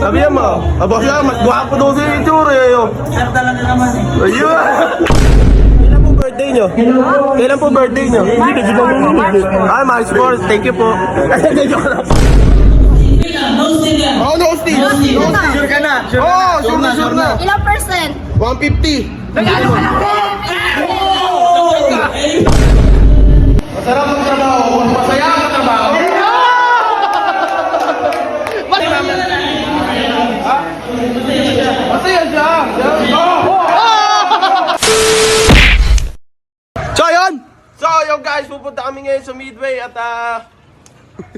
Sabihan mo. Aba siya, mas guwapo daw sa itsura eh. Sir, talaga naman eh. Ayun! Kailan po birthday nyo? Kailan po birthday nyo? Ay, March 4. Thank you po. No still yan. Oh, no steal. No steal. Sure ka na? Oh, sure na. Ilang percent? 150. Masarap ang trabaho. Masaya ang trabaho. Masaya siya. So yun guys, pupunta kami ngayon sa Midway at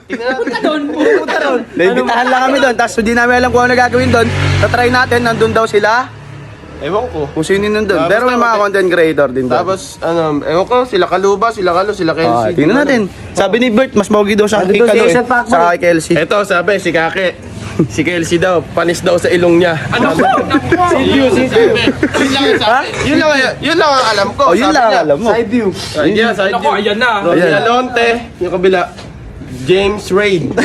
tingnan natin. Pupunta doon. Naibitahan lang kami doon, tapos hindi namin alam kung ano gagawin doon. Tatry natin, nandun daw sila. Ewan ko. Kung sino yun nandun. Tapos Pero may mga content creator din doon. Tapos ewan ko, sila Kaluba, sila Kalo, sila Kelsey. Tingnan natin. Sabi ni Bert, mas pogi daw siya kay Kalo eh. Saka kay Kelsey. Ito sabi, si Kake. Si Kelsey daw, panis daw sa ilong niya. Ano ba? Yun lang ang alam ko. Oh, yun lang ang alam mo. Side view. Side view. Ayan na. Rodney Alonte, yung kabila. James Raid.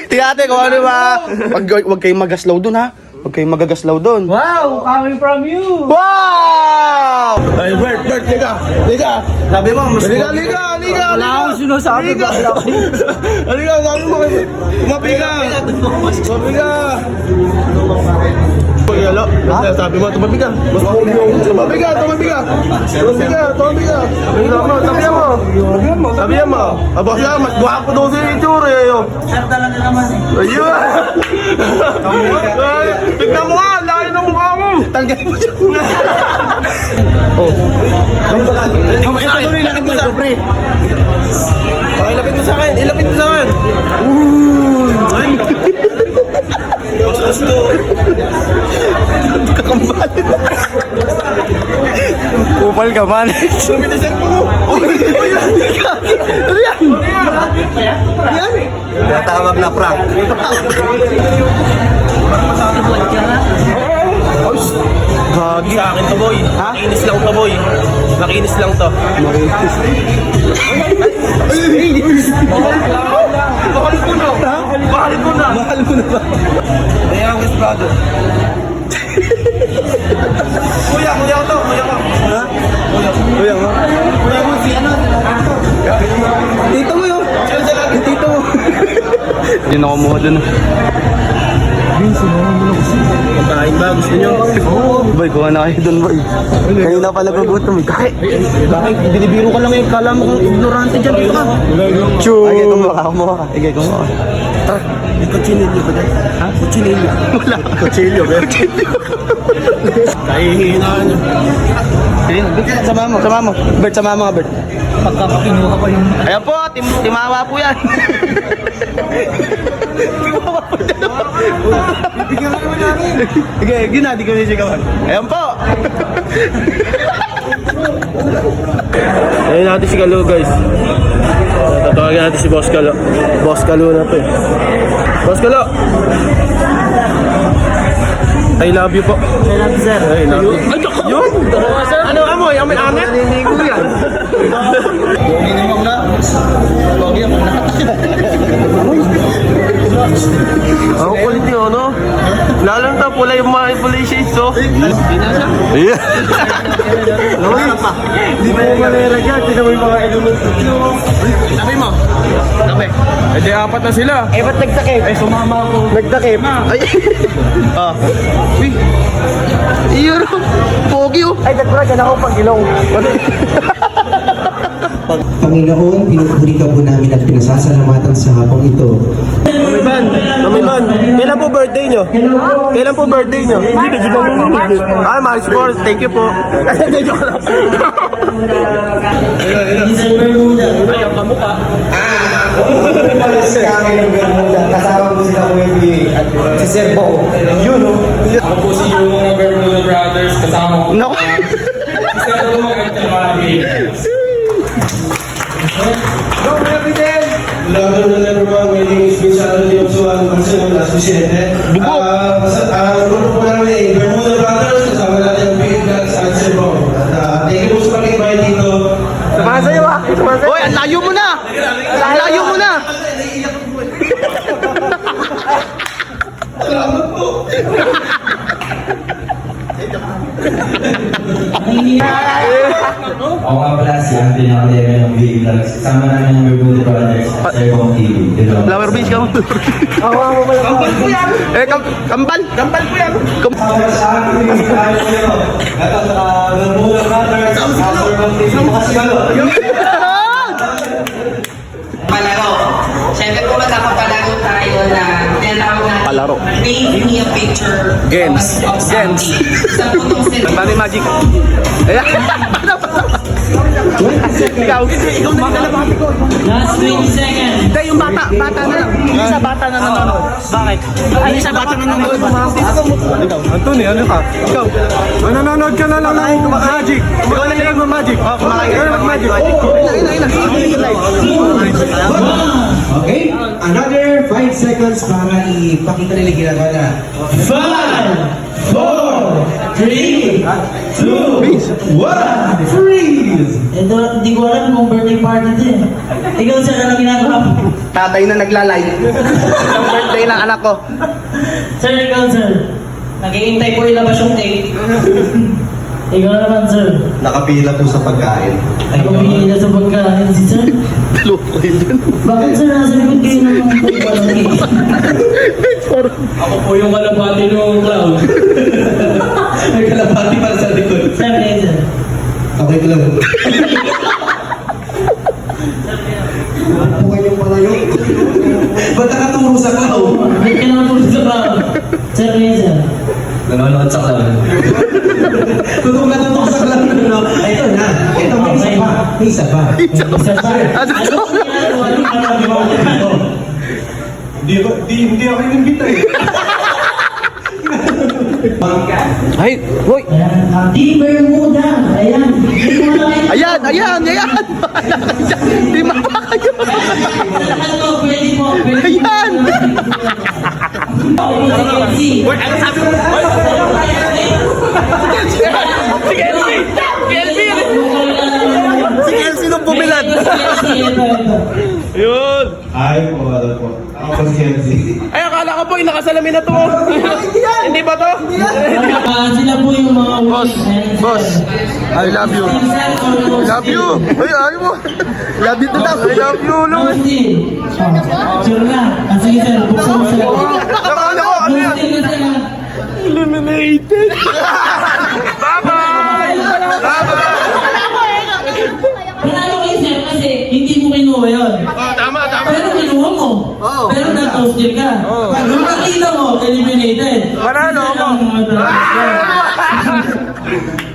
Tingate kung ano ba. Huwag kayong magaslaw doon ha. Huwag kayong magagaslaw doon. Wow, coming from you. Wow! Ay, Bert, liga. Sabi mo, mas Liga. Wala akong sinasabi ba? Liga, sabi mo. Mabiga. Yalo. Sabi mo, tumabi ka. Mas pogi yung tumabi ka. Sabihan mo. Aba siya, mas guwapo daw sa itsura eh. Sir, talaga naman eh. Ayun! Tignan mo nga, laki ng mukha mo! Tanggal mo siya! Oh. Ilapit mo sa akin, okay, ilapit mo sa akin! Ay! Gusto! Kakambal! kupal ka man. Luminisan mo! Ano yan? Tawag na prank. Gagi sa akin to boy. Nakinis lang to boy. Nakinis lang to. Mahal ko na ba? The youngest brother. Kuya ko to. Ha? Kuya mo si ano? Tito mo yun. Tito mo. Hindi na kumuha doon. Pagkain ba? Gusto nyo? Boy, kuha na kayo doon boy. Kayo na pala gugutom. Bakit? Binibiro ka lang eh. Kala mo kang ignorante dyan. Dito ka. Choo! Igay, kumuha ka. Igay, kumuha ka. May kutsinilyo ba dyan? Ha? Kutsinilyo? Wala. Kutsilyo ba? Kahihinaan nyo. Sama mo. Bert, sama mo nga, Bert. Pagkapakinuha pa yung... Ayan po, timawa po yan. Bibigyan ka naman namin. Sige, ginadi ko nisigawan. Ayan po. Ayun natin si Kalo guys. Tatawagin natin si Boss Kalo. Boss Kalo na to eh. Boss Kalo! I love you po. I love you, sir. I love you. Yun? Ano amoy? Amoy amet? Naninigo yan. Pogi naman na. Pogi naman na. Ang kulit yun, no? Lalo na pula yung mga pula yung shades, oh. Yeah. Hindi pa yung malera dyan. Hindi mo yung mga ilunod. Sabi mo? Sabi. Eh di apat na sila. Eh, ba't nagtakip? Eh, sumama ako. Nagtakip. Ay. Ah. Uy. Iyon. Pogi, oh. Ay, nagpura ka na ako pag ilong. Panginoon, pinupuri ka po namin at pinasasalamatan sa hapong ito. Mamiban, kailan po birthday nyo? Kailan po birthday nyo? Ay, March 4. Thank you po. Joke lang. Ay, ang kamukha. Kasama mo sila Wendy at si Sir Bo. Yun, no? Ako po si yung mga Bermuda Brothers, kasama ko. Naku. Isa na po mga Kalmari. Lalo na naman, my name is Vincent Leopsuan, Marcelo Las Vicente. Grupo po namin Bermuda Brothers, kasama natin ang Big Guns at Sir Bo. Thank you po sa pag-invite dito. Samahan sa'yo, ah. Hoy, ang layo mo na. Ang layo mo na. Salamat po. Ako nga pala si Anthony Nakaleme ng VA Vlogs. Kasama namin yung Bermuda Brothers sa Serbong TV. Flower base ka mo. Kambal po yan. Kambal. Kambal po yan. Para sa akin, tayo nyo. Ito sa Bermuda Brothers, sa Serbong TV. Makasigalo. Palaro. Siyempre po magkakapalaro tayo na tinatawag natin Palaro. Paint me a picture Games. of something. Sa putong Bani magic. Ayan. Ikaw na kalabati ko. Last 20 seconds. Hindi, yung bata na lang. Yung isa bata na nanonood. Bakit? Ay, isa bata na nanonood. Anthony, ano ka? Ikaw. Nanonood ka na lang ng magic. Ikaw na lang mag-magic. Kumakain ka ng magic. Okay, another 5 seconds para ipakita nila yung ginagawa na. 5, 4, 3, 2, 1, freeze! Ito, hindi ko alam kung birthday party din. Ikaw siya na lang ginagawa. Tatay na nagla-live. Ang birthday ng anak ko. Sir, ikaw sir. Naghihintay po ilabas yung cake. Ikaw naman sir. Nakapila po sa pagkain. Ay, kumihili na sa pagkain si sir. Loko yun. Bakit sir, nasa likod kayo ng walang cake? Ako po yung kalapati ng cloud. May kalapati para sa likod. Sir, sir. Okay ko lang. Bukan yung palayo. Ba't nakaturo sa cloud? Bakit ka naman po sa bawal? Sir, sir. Nanonood sa cloud. Tutok na tutok sa cloud. No? Ito na. Ito, may isa pa. May isa pa. Sir, Ano to? Hindi ako inimbita eh. Ay, boy. Di Bermuda. Ayan. Hindi ko na Ayan. Di mapakayo. Lahat po, pwede po. Ayan. Boy, ano sabi mo? Si Elsie nung bumilad. Yun. Ay po, ano po. Ako si Kenzie. Ay, akala ko po, inakasalamin na to. Hindi ba to? Sila po yung mga Boss, I love you. Love you. Ay, ayaw mo. Love you to daw. I love you. Sure na. Sige sir, buksan mo sir. Nakala ko, ano yan? Eliminated. Bye-bye. Bye-bye. Panalo kayo sir kasi hindi mo kinuha yun. Tama. Pero kinuha mo. Pero na-toasted ka. Nung nakita mo, eliminated. Panalo ako.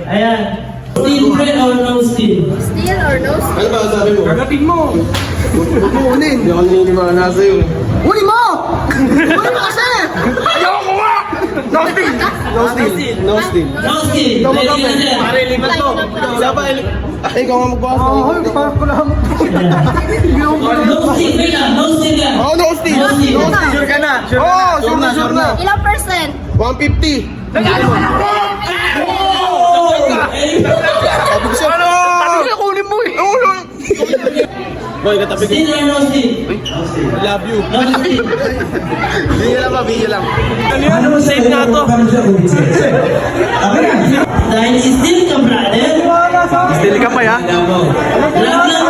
Ayan. Steel bread or no steel? Steal or no steal? Ano ba ang sabi mo? Kagating mo. Kunin. Hindi ako naniniwala sa'yo. Huli mo! Huli mo kasi! Ayoko nga! No steal! No steal. No steal. No steel. Ready na sir. Pare, lipat to. Isa pa, ay, ikaw nga magbukas. Parang ko lang. No steel. Wait lang. No steel lang. Oh, no steal. No steal. Sure ka na. Sure na. Ilang percent? 150. Oh! Ano? Ano yung kunin mo eh? Boy, katabi ko. Steel or no steel? Love you. No steel. Video lang. Ano mo save na to? Dahil steel ka, brother. Steal ka pa ya? Love lang.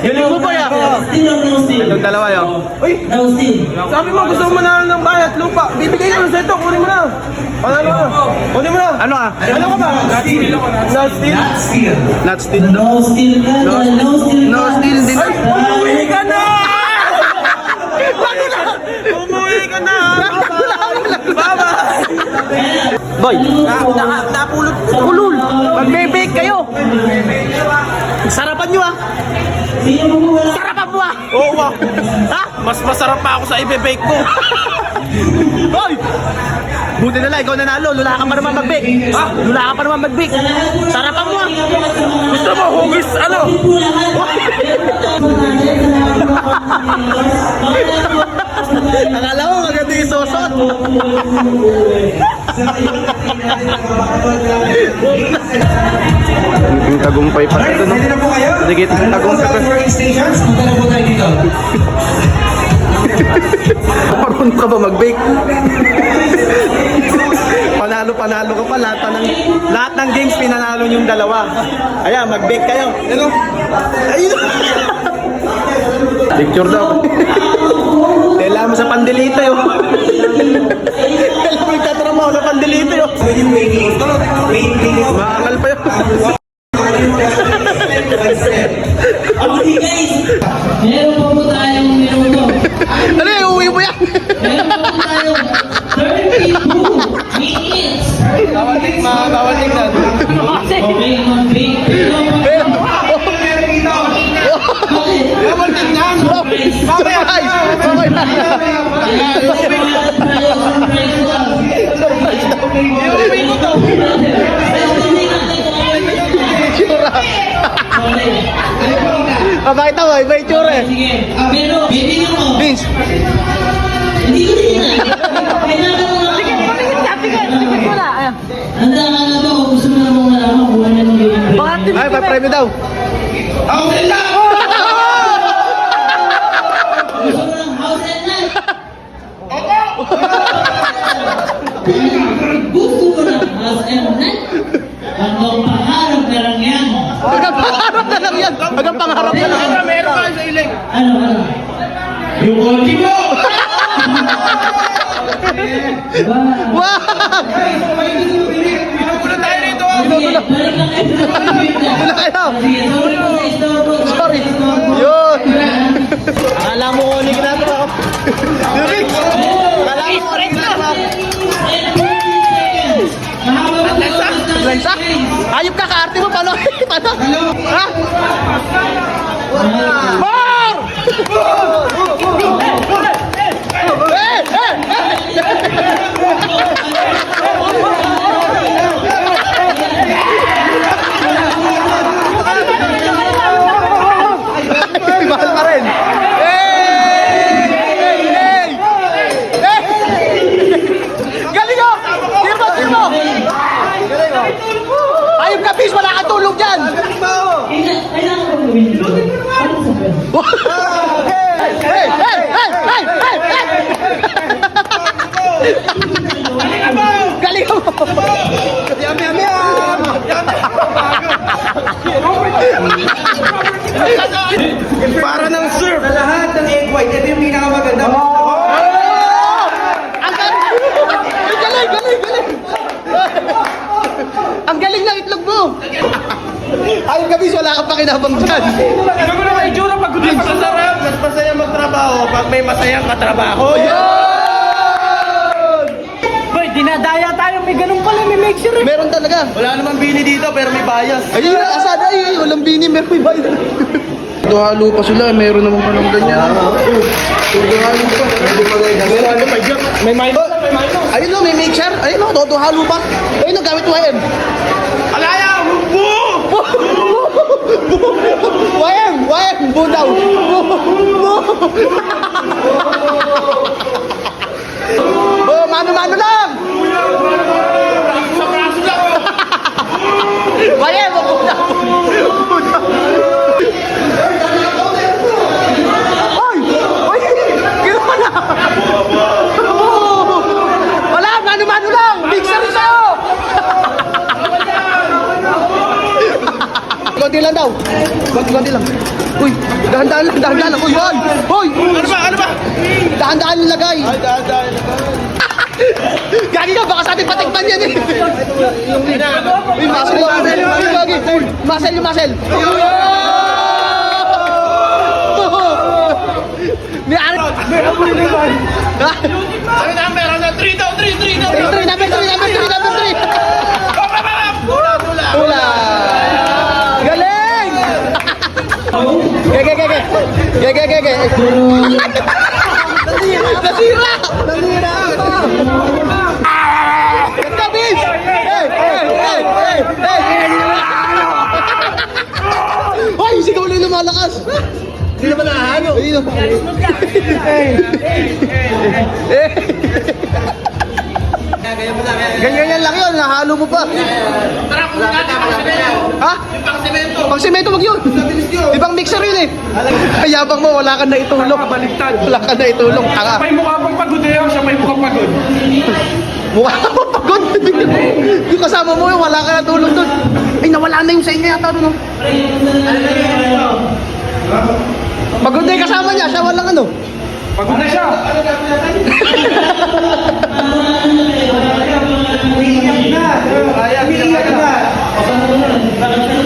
Galing mo pa ya? Steel or no steel? Yung dalawa yun. No steel. Sabi mo, gusto mo manalo ng bayat lupa. Bibigay ko sa ito, kunin mo na. Panalo ka. Kunin mo na. Ano ah? Ano ka ba? Not steal. Not steal. No steel ka. Dahil no steel ka. No steal din. Ay, umuwi ka na! Umuwi ka na! Baba! Boy, napulot. Ulul. Magbe-bake kayo. Sarapan nyo ah. Sino mo wala? Sarapan mo ah. Oo nga. Ha? Mas masarap pa ako sa ibe-bake ko. Hoy! Buti na lang, ikaw nanalo. Lula ka pa naman mag-bake. Ha? Lula ka pa naman mag-bake. Sarapan mo ah. Gusto mo, hugis, ano? Akala ko maganda yung sosot. Yung tagumpay pa ito, no? Ready na po kayo? Sige, tagumpay pa. Sa working stations, punta na po tayo dito. ka ba mag-bake? Panalo ka pa. Lahat ng games pinanalo yung dalawa. Ayan, mag-bake kayo. Ano? Ayun. Picture daw. Kailangan mo sa pandilito yun. Kailangan mo nagtatrabaho sa pandilito yun. Maangal pa yun. Okay guys, meron pa po tayong minuto. Ano yun, uwi mo yan. Meron pa po tayong 32 minutes. Bawal tingnan. Okay, mag-break. Bawal tingnan. Surprise. Okay na. Bakit ako? Iba yung tsura eh. Sige, pero bibigyan mo. Vince. Hindi ko tingnan. Kailangan mo lang. Handa ka na ba kung gusto mo na mong malaman kung ano yung bibigyan? Ay, pa-premyo daw. Gusto mo ng house and land? Gusto mo ng house and land? Hanggang pangarap na lang yan. Hanggang pangarap na lang yan. Hanggang pangarap na lang. Meron ka sa iling. Ano? Yung konti mo! Diba? Wow! Sige, balik lang kayo sa pag-ibig Wala kayo. Sige, sorry po sa istorbo. Sorry. Yun. Akala mo ko ulit ginagawa ko. Yun. Akala mo ko ulit ginagawa ko. Lansa? Ayop ka, kaarte mo. Paano? Paano? Ha? More! Eh! Mahal pa rin. Galing mo! Tirmo! Ayop ka, bis! Wala kang tulog dyan! Kailangan ko gawin ito. Ano sa pwede? Hey! Galing mo! Para ng surf. Sa lahat ng egg white, ito yung pinakamaganda. Ang galing! Ang galing ng itlog mo! Ayun ka, bis, wala kang pakinabang dyan. Mas masaya magtrabaho pag may masayang katrabaho. Boy, dinadaya tayo. May ganun pala. May make sure. Meron talaga. Wala namang bini dito pero may bias. Ayun, asada ay, walang bini, meron may bayad. Duhalo pa sila, meron naman palang ganyan. Duhalo pa. May minor? Ayun no, may mixer. Ayun no, duhalo pa. Ayun no, gamit mo ayun. Alaya! Wayang, bu daw. Oh, mano-mano lang. Wayang, bu daw. Oy, ginawa na. Wala, mano-mano lang. Mixer sa'yo. Konti lang daw. Konti lang. Uy, dahan-dahan lang. Uy, hoy! Hoy! Ano ba? Dahan-dahan yung lagay. Ay, dahil. Gagi ka, baka sa ating patikman yan eh. Uy, muscle yung muscle. Muscle. May ari. Ha? Ang number, 3 daw. 3, number 3. Hula. Galing! Gege. Nasira! Kabis! Hoy, sigaw lang lumalakas! Hindi naman nahahano. Ganyan lang yun, nahalo mo pa. Ha? Pang semento wag yun. Ibang mixer yun eh. Ayabang mo, wala ka na itulong. Wala ka na itulong, tanga. May mukha pang pagod eh. Siya may mukha pagod. Mukha ka pa pagod. Yung kasama mo yun, wala ka na tulong doon. Ay, nawala na yung sa inyo yata doon. Pagod na yung kasama niya, siya walang ano. Pagod na siya.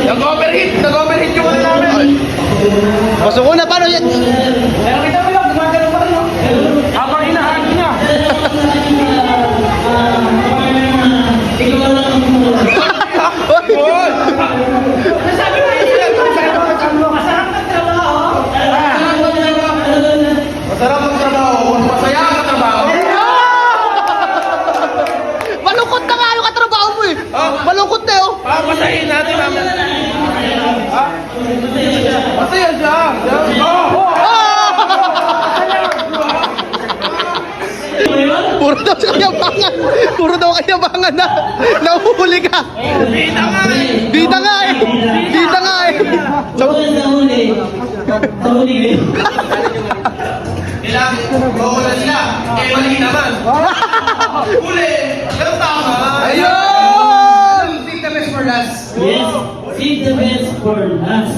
Nag-overheat yung ano namin. Pasok ko na, paano yan? Habang hinahagi niya. Masarap ang trabaho. Masaya ang trabaho. Malungkot na nga yung katrabaho mo eh. Malungkot na oh. Masahin natin namin. Masaya siya. Puro daw sa kayabangan. Puro daw kayabangan na. Nahuhuli ka. Bida nga eh. Bida nga eh. Bida nga eh. Sa huli. Kailangan, oo na sila. Eh, mali naman. Huli. Pero tama. Ayun! Save the best for last. Yes, save the best for last.